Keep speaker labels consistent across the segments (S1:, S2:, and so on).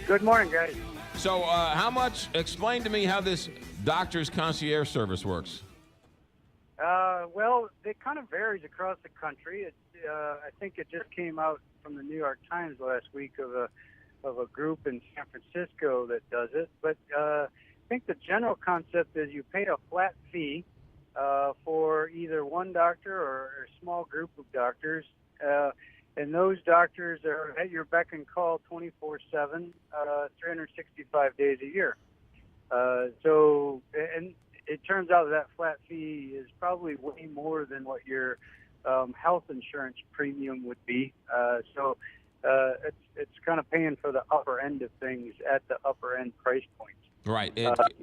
S1: Good morning, guys.
S2: So explain to me how this doctor's concierge service works.
S1: Well, it kind of varies across the country. I think it just came out from the New York Times last week of a group in San Francisco that does it. But I think the general concept is you pay a flat fee for either one doctor or a small group of doctors. And those doctors are at your beck and call 24/7, 365 days a year. And it turns out that flat fee is probably way more than what your health insurance premium would be. It's kind of paying for the upper end of things at the upper end price point.
S2: Right.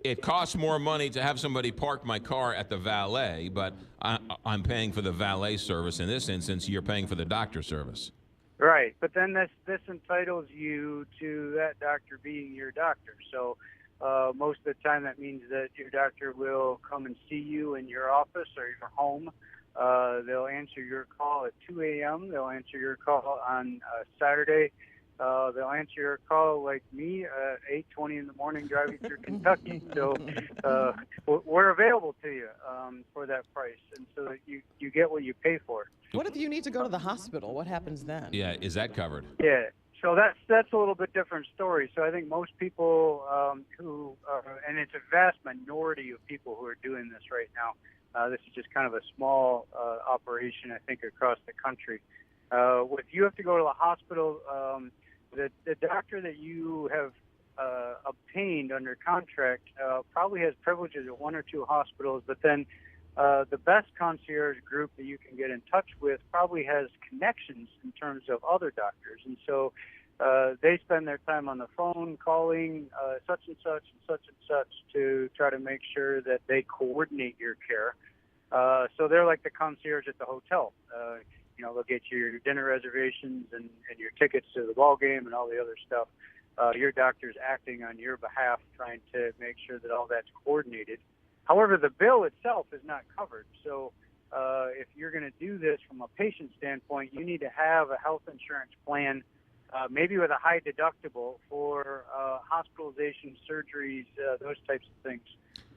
S2: It costs more money to have somebody park my car at the valet, but I'm paying for the valet service. In this instance, you're paying for the doctor service.
S1: Right. But then this entitles you to that doctor being your doctor. So most of the time that means that your doctor will come and see you in your office or your home. They'll answer your call at 2 a.m. They'll answer your call on Saturday. They'll answer your call like me at 8:20 in the morning driving through Kentucky. So we're available to you for that price, and so that you get what you pay for.
S3: What if you need to go to the hospital? What happens then?
S2: Yeah, is that covered?
S1: Yeah, so that's a little bit different story. So I think most people and it's a vast minority of people who are doing this right now. This is just kind of a small operation, I think, across the country. If you have to go to the hospital, the doctor that you have obtained under contract probably has privileges at one or two hospitals, but then the best concierge group that you can get in touch with probably has connections in terms of other doctors. And so they spend their time on the phone calling such and such and such and such to try to make sure that they coordinate your care. So they're like the concierge at the hotel. They'll get you your dinner reservations and your tickets to the ball game and all the other stuff. Your doctor's acting on your behalf, trying to make sure that all that's coordinated. However, the bill itself is not covered. So if you're going to do this from a patient standpoint, you need to have a health insurance plan, maybe with a high deductible for hospitalization, surgeries, those types of things.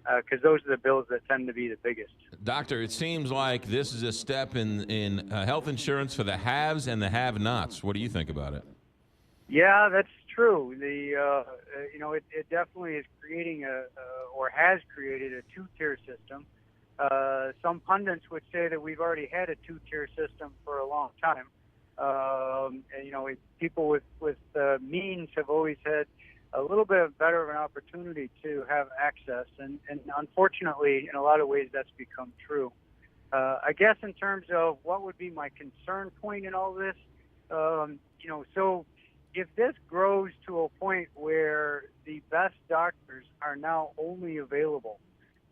S1: Because those are the bills that tend to be the biggest.
S2: Doctor, it seems like this is a step in health insurance for the haves and the have-nots. What do you think about it?
S1: Yeah, that's true. It definitely is creating or has created a two-tier system. Some pundits would say that we've already had a two-tier system for a long time. People with means have always had a little bit better of an opportunity to have access, and unfortunately, in a lot of ways, that's become true. I guess in terms of what would be my concern point in all this, so if this grows to a point where the best doctors are now only available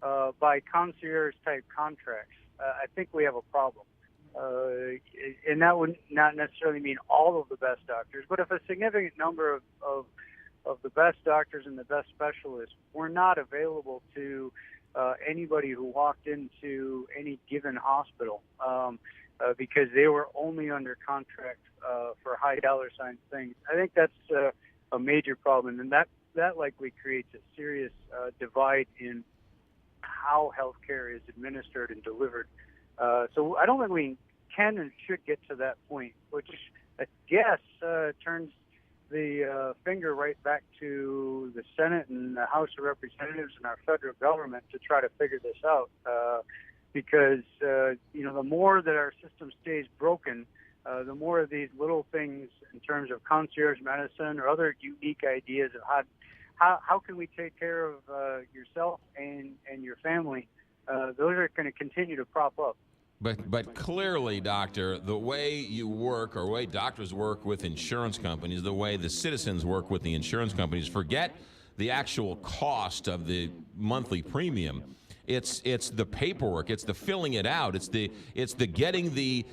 S1: by concierge-type contracts, I think we have a problem. And that would not necessarily mean all of the best doctors, but if a significant number of the best doctors and the best specialists were not available to anybody who walked into any given hospital because they were only under contract for high dollar sign things. I think that's a major problem, and that likely creates a serious divide in how healthcare is administered and delivered. So I don't think we can and should get to that point, which I guess turns the finger right back to the Senate and the House of Representatives and our federal government to try to figure this out. Because, the more that our system stays broken, the more of these little things in terms of concierge medicine or other unique ideas of how can we take care of yourself and your family, those are going to continue to prop up.
S2: But clearly, doctor, the way you work or the way doctors work with insurance companies, the way the citizens work with the insurance companies, forget the actual cost of the monthly premium. It's the paperwork. It's the filling it out. It's the getting the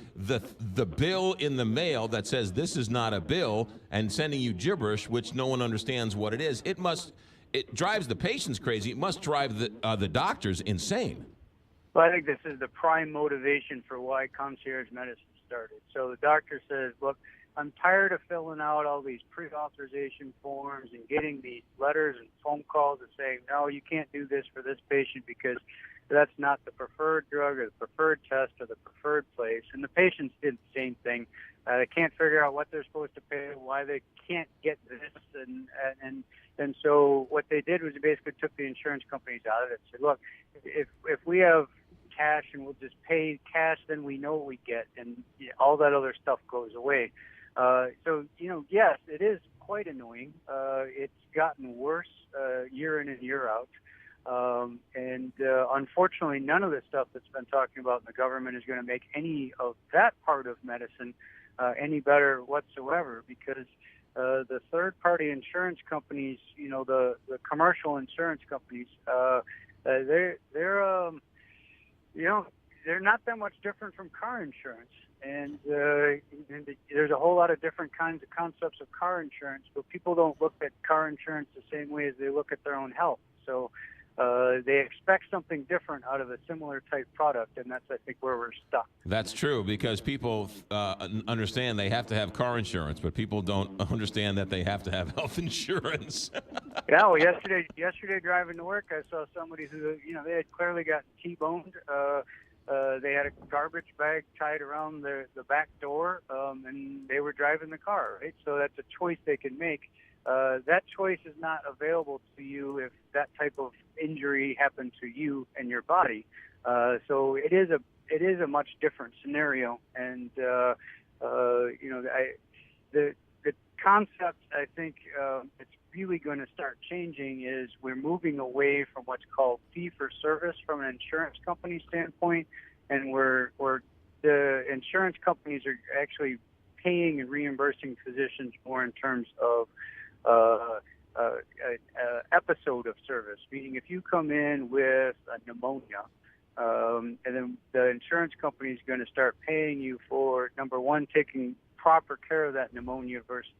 S2: bill in the mail that says this is not a bill and sending you gibberish, which no one understands what it is. It drives the patients crazy. It must drive the doctors insane.
S1: Well, I think this is the prime motivation for why concierge medicine started. So the doctor says, look, I'm tired of filling out all these pre-authorization forms and getting these letters and phone calls and saying, no, you can't do this for this patient because that's not the preferred drug or the preferred test or the preferred place. And the patients did the same thing. They can't figure out what they're supposed to pay, why they can't get this, and so what they did was they basically took the insurance companies out of it and said, look, if we have cash and we'll just pay cash, then we know what we get, and all that other stuff goes away. So, yes, it is quite annoying. It's gotten worse year in and year out. And unfortunately, none of the stuff that's been talking about in the government is going to make any of that part of medicine any better whatsoever, because the third-party insurance companies, the commercial insurance companies, they're not that much different from car insurance. And there's a whole lot of different kinds of concepts of car insurance, but people don't look at car insurance the same way as they look at their own health. So they expect something different out of a similar type product, and that's, I think, where we're stuck.
S2: That's true, because people understand they have to have car insurance, but people don't understand that they have to have health insurance.
S1: Yeah, well, yesterday driving to work, I saw somebody who, they had clearly gotten T-boned. They had a garbage bag tied around the back door, and they were driving the car, right? So that's a choice they can make. That choice is not available to you if that type of injury happened to you and your body. So it is a much different scenario, and the concept, I think, it's really going to start changing is we're moving away from what's called fee-for-service from an insurance company standpoint, and the insurance companies are actually paying and reimbursing physicians more in terms of episode of service, meaning if you come in with a pneumonia, and then the insurance company is going to start paying you for, number one, taking proper care of that pneumonia versus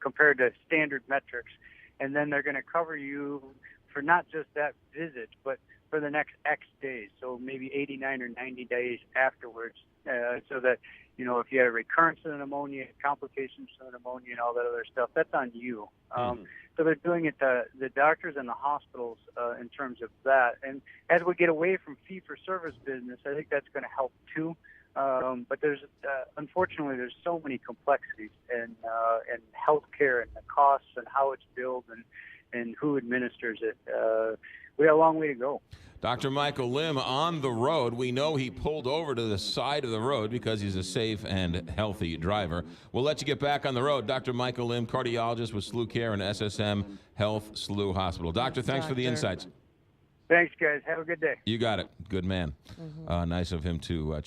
S1: compared to standard metrics, and then they're going to cover you for not just that visit, but for the next X days, so maybe 89 or 90 days afterwards, so that, if you had a recurrence of the pneumonia, complications of the pneumonia, and all that other stuff, that's on you. So they're doing it to the doctors and the hospitals in terms of that. And as we get away from fee-for-service business, I think that's going to help too. But unfortunately, there's so many complexities in healthcare and the costs and how it's billed and who administers it. We have a long way to go.
S2: Dr. Michael Lim on the road. We know he pulled over to the side of the road because he's a safe and healthy driver. We'll let you get back on the road. Dr. Michael Lim, cardiologist with SLU Care and SSM Health SLU Hospital. Doctor, thanks for the insights.
S1: Thanks, guys. Have a good day.
S2: You got it. Good man. Nice of him to